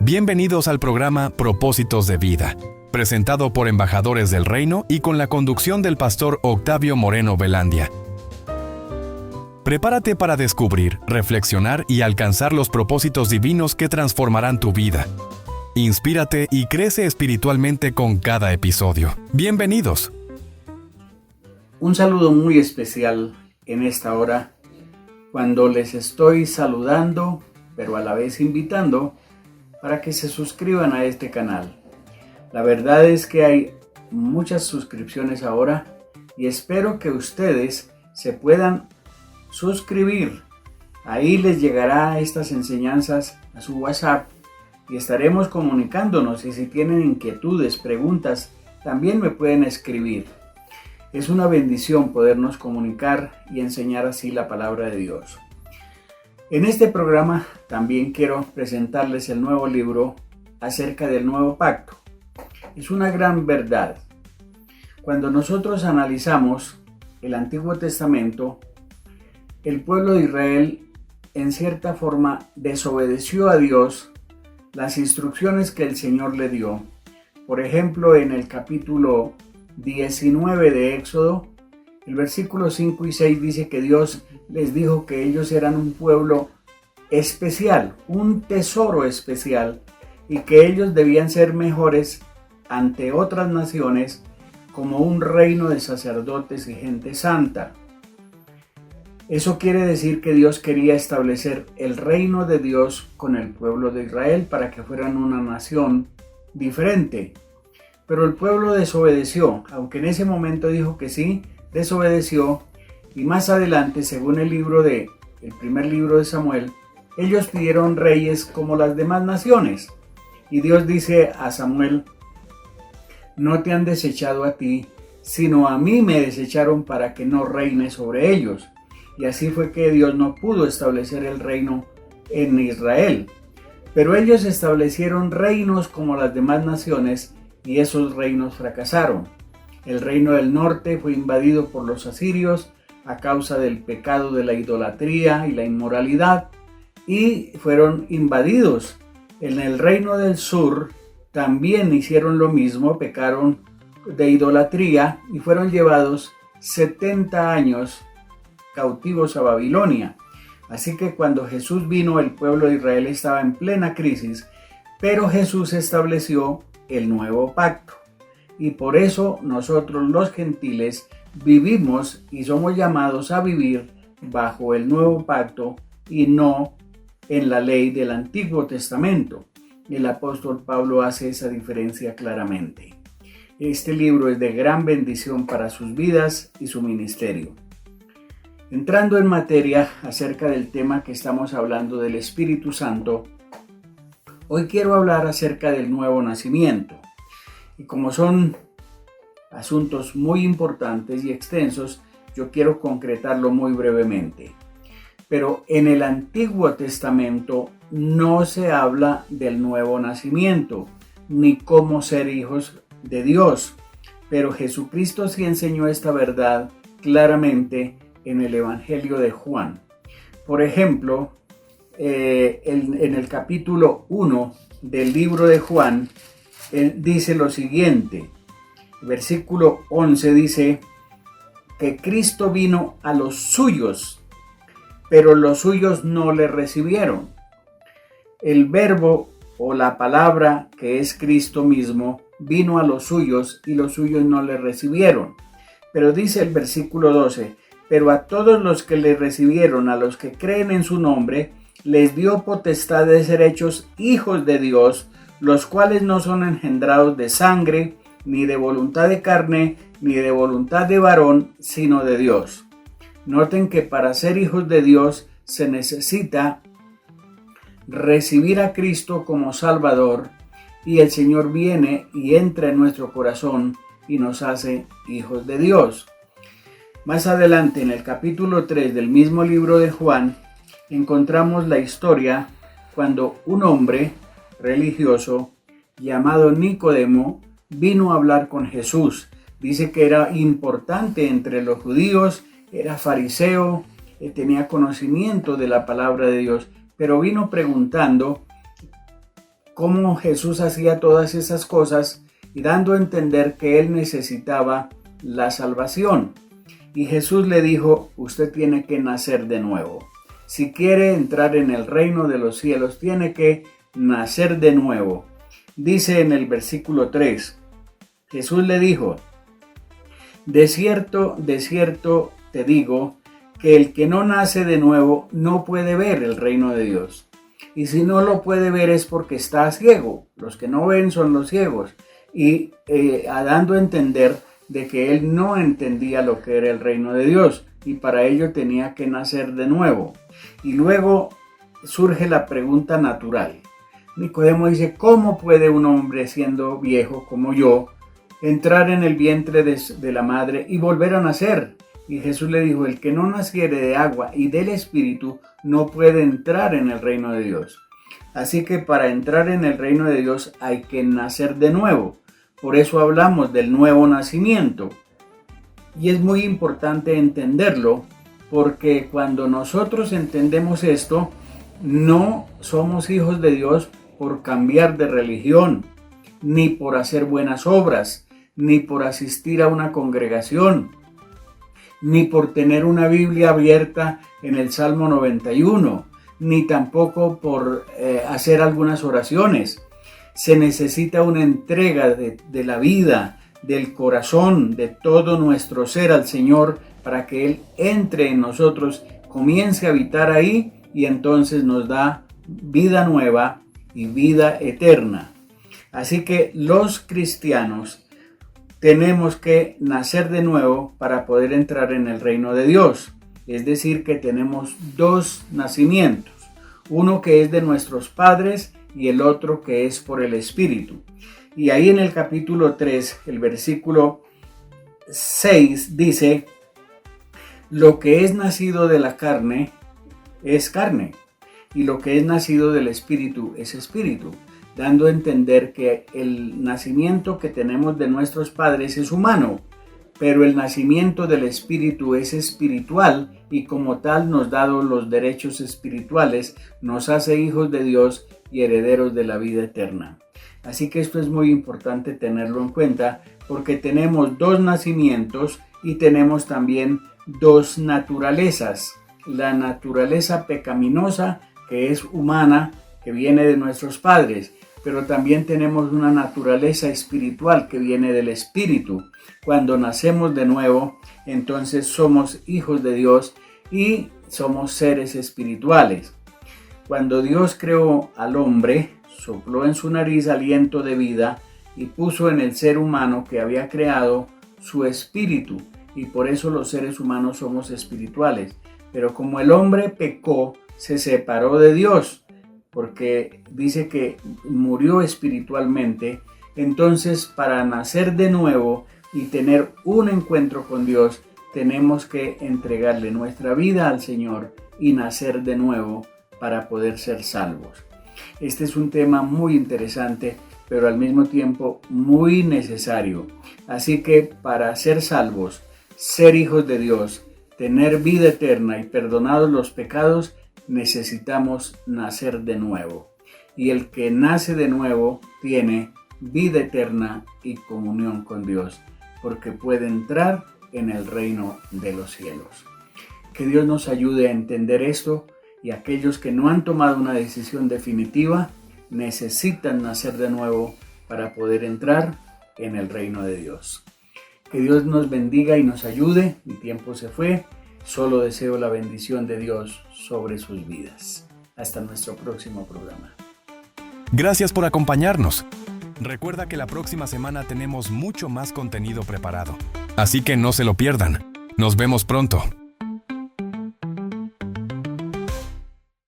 Bienvenidos al programa Propósitos de Vida, presentado por embajadores del reino y con la conducción del pastor Octavio Moreno Velandia. Prepárate para descubrir, reflexionar y alcanzar los propósitos divinos que transformarán tu vida. Inspírate y crece espiritualmente con cada episodio. Bienvenidos. Un saludo muy especial en esta hora, cuando les estoy saludando, pero a la vez invitando para que se suscriban a este canal. La verdad es que hay muchas suscripciones ahora y espero que ustedes se puedan suscribir. Ahí les llegará estas enseñanzas a su WhatsApp y estaremos comunicándonos, y si tienen inquietudes, preguntas, también me pueden escribir. Es una bendición podernos comunicar y enseñar así la palabra de Dios. En este programa también quiero presentarles el nuevo libro acerca del nuevo pacto. Es una gran verdad. Cuando nosotros analizamos el Antiguo Testamento, el pueblo de Israel en cierta forma desobedeció a Dios las instrucciones que el Señor le dio. Por ejemplo, en el capítulo 19 de Éxodo, el versículo 5 y 6 dice que Dios les dijo que ellos eran un pueblo especial, un tesoro especial, y que ellos debían ser mejores ante otras naciones como un reino de sacerdotes y gente santa. Eso quiere decir que Dios quería establecer el reino de Dios con el pueblo de Israel para que fueran una nación diferente. Pero el pueblo desobedeció, aunque en ese momento dijo que sí, desobedeció, y más adelante, según el primer libro de Samuel, ellos pidieron reyes como las demás naciones. Y Dios dice a Samuel: no te han desechado a ti, sino a mí me desecharon para que no reine sobre ellos. Y así fue que Dios no pudo establecer el reino en Israel. Pero ellos establecieron reinos como las demás naciones, y esos reinos fracasaron. El reino del norte fue invadido por los asirios a causa del pecado de la idolatría y la inmoralidad, y fueron invadidos. En el reino del sur también hicieron lo mismo, pecaron de idolatría y fueron llevados 70 años cautivos a Babilonia. Así que cuando Jesús vino, el pueblo de Israel estaba en plena crisis, pero Jesús estableció el nuevo pacto. Y por eso nosotros los gentiles vivimos y somos llamados a vivir bajo el nuevo pacto y no en la ley del Antiguo Testamento. El apóstol Pablo hace esa diferencia claramente. Este libro es de gran bendición para sus vidas y su ministerio. Entrando en materia acerca del tema que estamos hablando del Espíritu Santo, hoy quiero hablar acerca del nuevo nacimiento. Y como son asuntos muy importantes y extensos, yo quiero concretarlo muy brevemente. Pero en el Antiguo Testamento no se habla del nuevo nacimiento, ni cómo ser hijos de Dios. Pero Jesucristo sí enseñó esta verdad claramente en el Evangelio de Juan. Por ejemplo, en el capítulo 1 del libro de Juan, él dice lo siguiente. Versículo 11 dice que Cristo vino a los suyos, pero los suyos no le recibieron. El verbo o la palabra, que es Cristo mismo, vino a los suyos y los suyos no le recibieron. Pero dice el versículo 12, pero a todos los que le recibieron, a los que creen en su nombre, les dio potestad de ser hechos hijos de Dios, los cuales no son engendrados de sangre, ni de voluntad de carne, ni de voluntad de varón, sino de Dios. Noten que para ser hijos de Dios se necesita recibir a Cristo como Salvador, y el Señor viene y entra en nuestro corazón y nos hace hijos de Dios. Más adelante, en el capítulo 3 del mismo libro de Juan, encontramos la historia cuando un hombre religioso llamado Nicodemo vino a hablar con Jesús. Dice que era importante entre los judíos, era fariseo, tenía conocimiento de la palabra de Dios, pero vino preguntando cómo Jesús hacía todas esas cosas y dando a entender que él necesitaba la salvación. Y Jesús le dijo, usted tiene que nacer de nuevo. Si quiere entrar en el reino de los cielos, tiene que nacer de nuevo. Dice en el versículo 3, Jesús le dijo, de cierto te digo, que el que no nace de nuevo no puede ver el reino de Dios. Y si no lo puede ver es porque está ciego. Los que no ven son los ciegos. Y dando a entender de que él no entendía lo que era el reino de Dios. Y para ello tenía que nacer de nuevo. Y luego surge la pregunta natural. Nicodemo dice, ¿cómo puede un hombre siendo viejo como yo entrar en el vientre de la madre y volver a nacer? Y Jesús le dijo, el que no naciere de agua y del Espíritu no puede entrar en el reino de Dios. Así que para entrar en el reino de Dios hay que nacer de nuevo. Por eso hablamos del nuevo nacimiento. Y es muy importante entenderlo, porque cuando nosotros entendemos esto, no somos hijos de Dios por cambiar de religión, ni por hacer buenas obras, ni por asistir a una congregación, ni por tener una Biblia abierta en el Salmo 91, ni tampoco por hacer algunas oraciones. Se necesita una entrega de la vida, del corazón, de todo nuestro ser al Señor, para que Él entre en nosotros, comience a habitar ahí y entonces nos da vida nueva y vida eterna. Así que los cristianos tenemos que nacer de nuevo para poder entrar en el reino de Dios. Es decir, que tenemos dos nacimientos, uno que es de nuestros padres y el otro que es por el Espíritu. Y ahí en el capítulo 3, el versículo 6 dice, lo que es nacido de la carne es carne, y lo que es nacido del Espíritu es espíritu, dando a entender que el nacimiento que tenemos de nuestros padres es humano, pero el nacimiento del Espíritu es espiritual y como tal nos da los derechos espirituales, nos hace hijos de Dios y herederos de la vida eterna. Así que esto es muy importante tenerlo en cuenta porque tenemos dos nacimientos y tenemos también dos naturalezas. La naturaleza pecaminosa que es humana, que viene de nuestros padres, pero también tenemos una naturaleza espiritual que viene del Espíritu. Cuando nacemos de nuevo, entonces somos hijos de Dios y somos seres espirituales. Cuando Dios creó al hombre, sopló en su nariz aliento de vida y puso en el ser humano que había creado su espíritu, y por eso los seres humanos somos espirituales. Pero como el hombre pecó, se separó de Dios, porque dice que murió espiritualmente. Entonces, para nacer de nuevo y tener un encuentro con Dios, tenemos que entregarle nuestra vida al Señor y nacer de nuevo para poder ser salvos. Este es un tema muy interesante, pero al mismo tiempo muy necesario. Así que para ser salvos, ser hijos de Dios, tener vida eterna y perdonados los pecados, necesitamos nacer de nuevo. Y el que nace de nuevo tiene vida eterna y comunión con Dios, porque puede entrar en el reino de los cielos. Que Dios nos ayude a entender esto, y aquellos que no han tomado una decisión definitiva necesitan nacer de nuevo para poder entrar en el reino de Dios. Que Dios nos bendiga y nos ayude. Mi tiempo se fue. Solo deseo la bendición de Dios sobre sus vidas. Hasta nuestro próximo programa. Gracias por acompañarnos. Recuerda que la próxima semana tenemos mucho más contenido preparado. Así que no se lo pierdan. Nos vemos pronto.